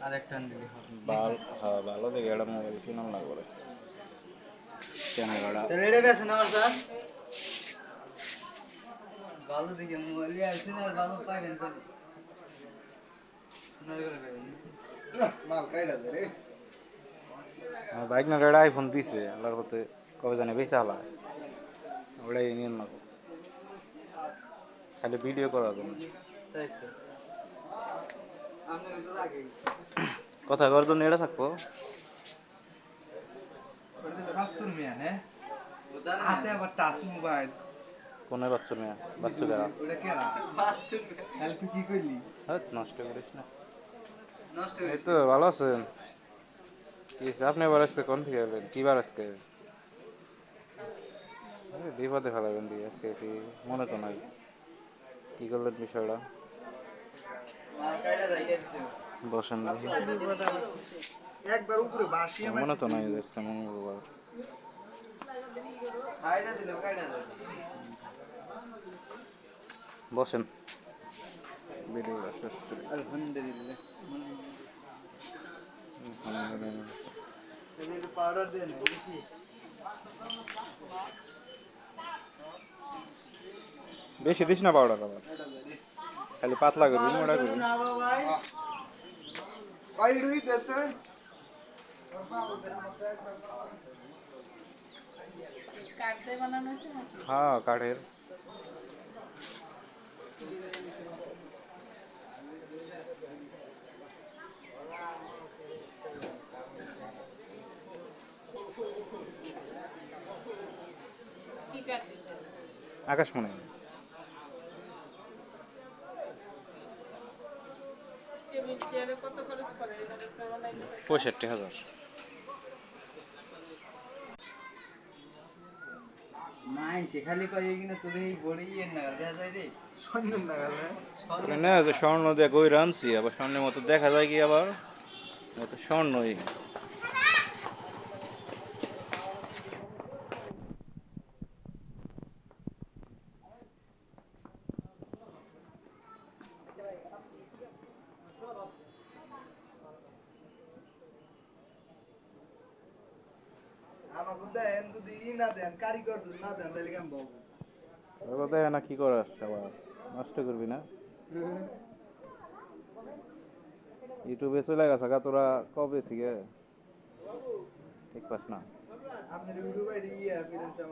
আরেকটা দিলি হ্যাঁ ভালো দেখে একটা মোবাইল কিনার লাগবে ক্যামেরাটা তাহলে এটা বেছে না আমার স্যার ভালো দেখে মোবাইল আছে না ভালো পাইবেন বলি মাল কাইডা দে রে আমার বাইক না একটা আইফোন দিছে আল্লাহর পথে কবে জানে বেচা হালায় ওটাই নিয়ে না খালি ভিডিও করার জন্য তাই তো আমি তো লাগে কথা করার জন্য এটা থাকবো ওটা দিলে 500 মিয়া নে হাতে আবার টাচ মোবাইল কোন বাচ্চা মেয়ে বাচ্চা যারা ওটা কেনা বাচ্চা তাহলে তুই কি করলি হ্যাঁ নষ্ট করিস না নষ্ট এই হয়েছে তো ভালো আছেন কি হয়েছে? আপনি এবার আজকে কোন থেকে এলেন কি বার আজকে বিপদে ফেলাবেন দিয়ে আজকে কি মনে তো নাই কি করলেন বিষয়টা মাল কাইডা যাই গেছে বসেন দেখি। একবার উপরে বাসিয়ে মনে তো নাই যে আজকে মঙ্গলবার কাইডা দিলে কাইডা যায় বসেন ভিডিওটা শেষ করি আলহামদুলিল্লাহ এই যে পাউডার দেন কি বেশি দিস না পাউডার আবার খালি পাতলা করবি মোটা করবি না ভাই কই রুই দেছে কাটতে বানানো হয়েছে নাকি? হ্যাঁ কাঠের কি কাট দিছে? আকাশমণি টেবিল চেয়ারে কত খরচ পড়ে? এভাবে তো বানাইলে হয়। 65,000 মাই সেখানে কই কিনা তোরে এই বড়ি এর না দেখা যায় রে সন্ধ্যা না গেলে না যে স্বর্ণ দিয়ে কই রানছি আবার স্বর্ণের মতো দেখা যায় কি আবার তো স্বর্ণই আমাকে দেন যদি না দেন কারিগর যদি না দেন তাহলে কেমন বলবো ওগুলো দেখে না কি করাস আবার নষ্ট করবি না ইউটিউবে চলে গেছে গা তোরা কবে থেকে ঠিক পাস না আপনার ইউটিউবে ইয়ে ফিরেছে